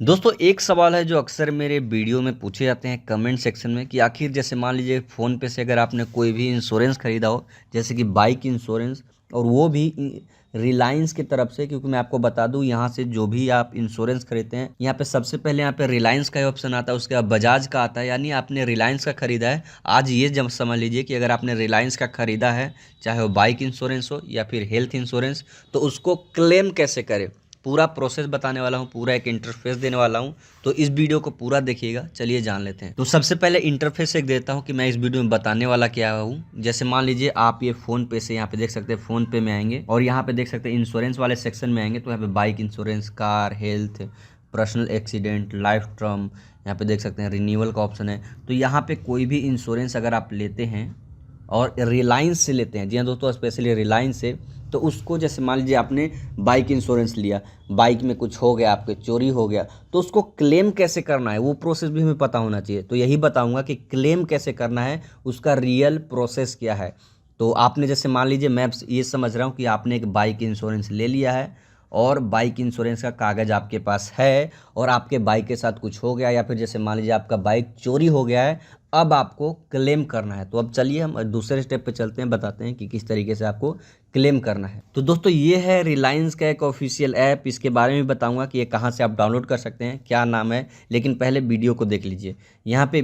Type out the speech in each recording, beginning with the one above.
दोस्तों एक सवाल है जो अक्सर मेरे वीडियो में पूछे जाते हैं कमेंट सेक्शन में कि आखिर जैसे मान लीजिए फ़ोन पे से अगर आपने कोई भी इंश्योरेंस ख़रीदा हो जैसे कि बाइक इंश्योरेंस और वो भी रिलायंस की तरफ से, क्योंकि मैं आपको बता दूं यहाँ से जो भी आप इंश्योरेंस खरीदते हैं यहाँ पे सबसे पहले यहाँ पे रिलायंस का ही ऑप्शन आता है, उसके बाद बजाज का आता है। यानी आपने रिलायंस का ख़रीदा है। आज ये जब समझ लीजिए कि अगर आपने रिलायंस का ख़रीदा है, चाहे वो बाइक इंश्योरेंस हो या फिर हेल्थ इंश्योरेंस, तो उसको क्लेम कैसे करें पूरा प्रोसेस बताने वाला हूँ, पूरा एक इंटरफेस देने वाला हूँ। तो इस वीडियो को पूरा देखिएगा। चलिए जान लेते हैं। तो सबसे पहले इंटरफेस एक देता हूँ कि मैं इस वीडियो में बताने वाला क्या हूँ। जैसे मान लीजिए आप ये फ़ोन पे से यहाँ पे देख सकते हैं, फ़ोन पे में आएंगे और यहाँ पे देख सकते हैं इंश्योरेंस वाले सेक्शन में आएंगे तो यहाँ पे bike insurance, car, health, personal accident, life term, यहाँ पे देख सकते हैं रिन्यूअल का ऑप्शन है। तो यहाँ पे कोई भी इंश्योरेंस अगर आप लेते हैं और रिलायंस से लेते हैं, जी हाँ दोस्तों, स्पेशली रिलायंस से, तो उसको जैसे मान लीजिए आपने बाइक इंश्योरेंस लिया, बाइक में कुछ हो गया, आपके चोरी हो गया, तो उसको क्लेम कैसे करना है वो प्रोसेस भी हमें पता होना चाहिए। तो यही बताऊंगा कि क्लेम कैसे करना है, उसका रियल प्रोसेस क्या है। तो आपने जैसे मान लीजिए, मैं ये समझ रहा हूँ कि आपने एक बाइक इंश्योरेंस ले लिया है और बाइक इंश्योरेंस का कागज़ आपके पास है और आपके बाइक के साथ कुछ हो गया या फिर जैसे मान लीजिए आपका बाइक चोरी हो गया है, अब आपको क्लेम करना है। तो अब चलिए हम दूसरे स्टेप पे चलते हैं, बताते हैं कि किस तरीके से आपको क्लेम करना है। तो दोस्तों ये है रिलायंस का एक ऑफिशियल ऐप। इसके बारे में बताऊंगा कि ये कहाँ से आप डाउनलोड कर सकते हैं, क्या नाम है, लेकिन पहले वीडियो को देख लीजिए। यहाँ पे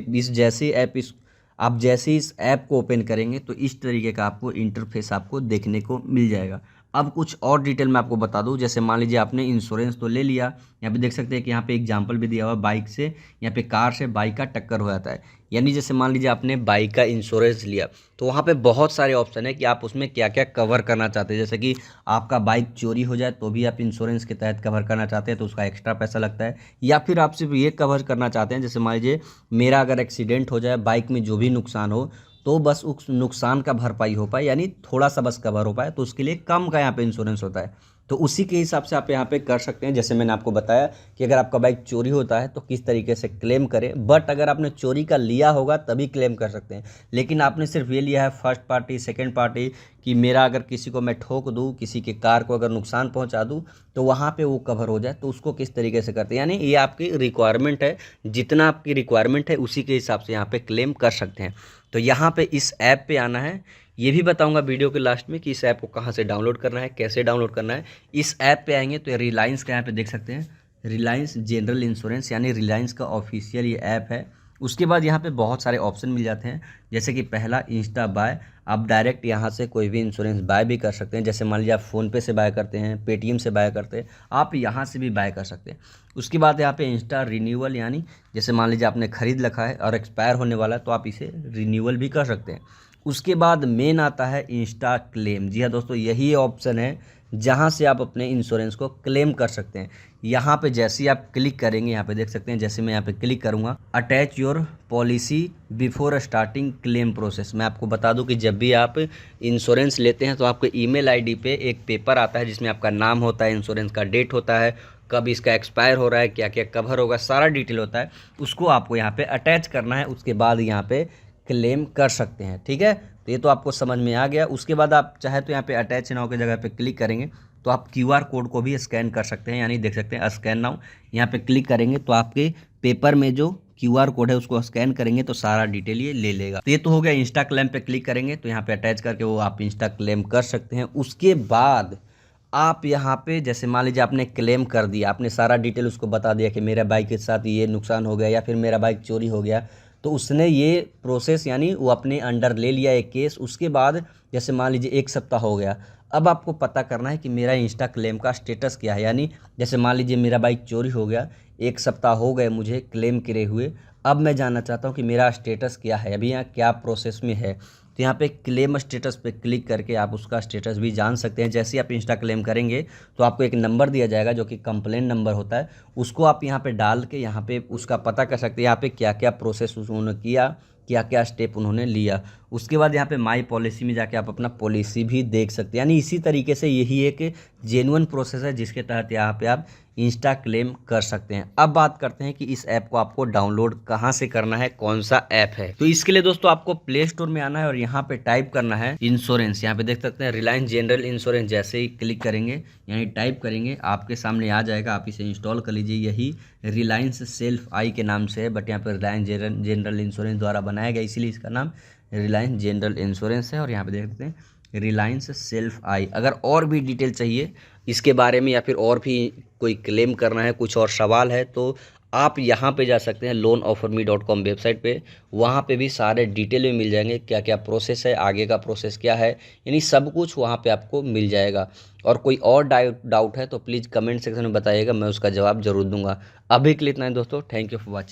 आप जैसे इस ऐप को ओपन करेंगे तो इस तरीके का आपको इंटरफेस आपको देखने को मिल जाएगा। अब कुछ और डिटेल मैं आपको बता दूं। जैसे मान लीजिए आपने इंश्योरेंस तो ले लिया, यहाँ पे देख सकते हैं कि यहाँ पे एग्जांपल भी दिया हुआ, बाइक से, यहाँ पे कार से बाइक का टक्कर हो जाता है। यानी जैसे मान लीजिए आपने बाइक का इंश्योरेंस लिया तो वहाँ पे बहुत सारे ऑप्शन है कि आप उसमें क्या क्या कवर करना चाहते हैं। जैसे कि आपका बाइक चोरी हो जाए तो भी आप इंश्योरेंस के तहत कवर करना चाहते हैं तो उसका एक्स्ट्रा पैसा लगता है, या फिर आप सिर्फ ये कवर करना चाहते हैं, जैसे मान लीजिए मेरा अगर एक्सीडेंट हो जाए, बाइक में जो भी नुकसान हो तो बस उस नुकसान का भरपाई हो पाए, यानी थोड़ा सा बस कवर हो पाए, तो उसके लिए कम का यहाँ पे इंश्योरेंस होता है। तो उसी के हिसाब से आप यहाँ पे कर सकते हैं। जैसे मैंने आपको बताया कि अगर आपका बाइक चोरी होता है तो किस तरीके से क्लेम करें, बट अगर आपने चोरी का लिया होगा तभी क्लेम कर सकते हैं। लेकिन आपने सिर्फ ये लिया है फर्स्ट पार्टी, सेकेंड पार्टी, कि मेरा अगर किसी को मैं ठोक दूँ, किसी के कार को अगर नुकसान पहुँचा दूँ तो वहाँ पर वो कवर हो जाए, तो उसको किस तरीके से करते हैं, यानी ये आपकी रिक्वायरमेंट है, जितना आपकी रिक्वायरमेंट है उसी के हिसाब से यहाँ पर क्लेम कर सकते हैं। तो यहाँ पे इस ऐप पे आना है। ये भी बताऊंगा वीडियो के लास्ट में कि इस ऐप को कहाँ से डाउनलोड करना है, कैसे डाउनलोड करना है। इस ऐप पे आएंगे तो रिलायंस का यहाँ पे देख सकते हैं, रिलायंस जनरल इंश्योरेंस, यानी रिलायंस का ऑफिशियल ये ऐप है। उसके बाद यहाँ पे बहुत सारे ऑप्शन मिल जाते हैं, जैसे कि पहला इंस्टा बाय। आप डायरेक्ट यहाँ से कोई भी इंश्योरेंस बाय भी कर सकते हैं। जैसे मान लीजिए आप फ़ोनपे से बाय करते हैं, पेटीएम से बाय करते हैं, आप यहाँ से भी बाय कर सकते हैं। उसके बाद यहाँ पे इंस्टा रिन्यूअल, यानी जैसे मान लीजिए आपने खरीद रखा है और एक्सपायर होने वाला है तो आप इसे रिन्यूअल भी कर सकते हैं। उसके बाद मेन आता है इंस्टा क्लेम। जी हाँ दोस्तों, यही ऑप्शन है जहाँ से आप अपने इंश्योरेंस को क्लेम कर सकते हैं। यहाँ पे जैसे ही आप क्लिक करेंगे, यहाँ पे देख सकते हैं, जैसे मैं यहाँ पे क्लिक करूँगा, attach your policy before starting claim process. मैं आपको बता दूं कि जब भी आप इंश्योरेंस लेते हैं तो आपके ईमेल आईडी पे एक पेपर आता है जिसमें आपका नाम होता है, इंश्योरेंस का डेट होता है, कब इसका एक्सपायर हो रहा है, क्या क्या कवर होगा, सारा डिटेल होता है। उसको आपको यहाँ पे अटैच करना है, उसके बाद यहाँ पे क्लेम कर सकते हैं। ठीक है, तो ये तो आपको समझ में आ गया। उसके बाद आप चाहे तो यहाँ पे अटैच नाउ की जगह पे क्लिक करेंगे तो आप क्यूआर कोड को भी स्कैन कर सकते हैं, यानी देख सकते हैं स्कैन नाउ। यहाँ पे क्लिक करेंगे तो आपके पेपर में जो क्यूआर कोड है उसको स्कैन करेंगे तो सारा डिटेल ये ले लेगा। तो ये तो हो गया। इंस्टा क्लेम पे क्लिक करेंगे तो यहाँ पे अटैच करके वो आप इंस्टा क्लेम कर सकते हैं। उसके बाद आप यहाँ पे जैसे मान लीजिए आपने क्लेम कर दिया, आपने सारा डिटेल उसको बता दिया कि मेरा बाइक के साथ ये नुकसान हो गया या फिर मेरा बाइक चोरी हो गया, तो उसने ये प्रोसेस यानी वो अपने अंडर ले लिया एक केस। उसके बाद जैसे मान लीजिए 1 सप्ताह हो गया, अब आपको पता करना है कि मेरा इंस्टा क्लेम का स्टेटस क्या है। यानी जैसे मान लीजिए मेरा बाइक चोरी हो गया, 1 सप्ताह हो गए मुझे क्लेम करे हुए, अब मैं जानना चाहता हूँ कि मेरा स्टेटस क्या है, अभी यहाँ क्या प्रोसेस में है। तो यहाँ पे क्लेम स्टेटस पे क्लिक करके आप उसका स्टेटस भी जान सकते हैं। जैसे ही आप इंस्टा क्लेम करेंगे तो आपको एक नंबर दिया जाएगा जो कि कंप्लेन नंबर होता है, उसको आप यहाँ पे डाल के यहाँ पे उसका पता कर सकते हैं यहाँ पे क्या क्या प्रोसेस उन्होंने किया, क्या क्या स्टेप उन्होंने लिया। उसके बाद यहाँ पे माई पॉलिसी में जाके आप अपना पॉलिसी भी देख सकते हैं। यानी इसी तरीके से यही एक जेन्युइन प्रोसेस है जिसके तहत यहाँ पे आप इंस्टा क्लेम कर सकते हैं। अब बात करते हैं कि इस ऐप को आपको डाउनलोड कहाँ से करना है, कौन सा ऐप है। तो इसके लिए दोस्तों आपको प्ले स्टोर में आना है और यहाँ पे टाइप करना है इंश्योरेंस। यहाँ पे देख सकते हैं रिलायंस जनरल इंश्योरेंस। जैसे ही क्लिक करेंगे यानी टाइप करेंगे आपके सामने आ जाएगा, आप इसे इंस्टॉल कर लीजिए। यही रिलायंस सेल्फ आई के नाम से है, बट यहाँ पे रिलायंस जनरल इंश्योरेंस द्वारा बनाया गया, इसीलिए इसका नाम रिलायंस जनरल इंश्योरेंस है। और यहाँ पे देख सकते हैं रिलायंस सेल्फ आई। अगर और भी डिटेल चाहिए इसके बारे में या फिर और भी कोई क्लेम करना है, कुछ और सवाल है, तो आप यहाँ पे जा सकते हैं loanofferme.com वेबसाइट पे। वहाँ पे भी सारे डिटेल में मिल जाएंगे, क्या क्या प्रोसेस है, आगे का प्रोसेस क्या है, यानी सब कुछ वहाँ पे आपको मिल जाएगा। और कोई और डाउट है तो प्लीज़ कमेंट सेक्शन में बताइएगा, मैं उसका जवाब ज़रूर दूंगा। अभी के लिए इतना ही दोस्तों, थैंक यू फॉर वॉचिंग।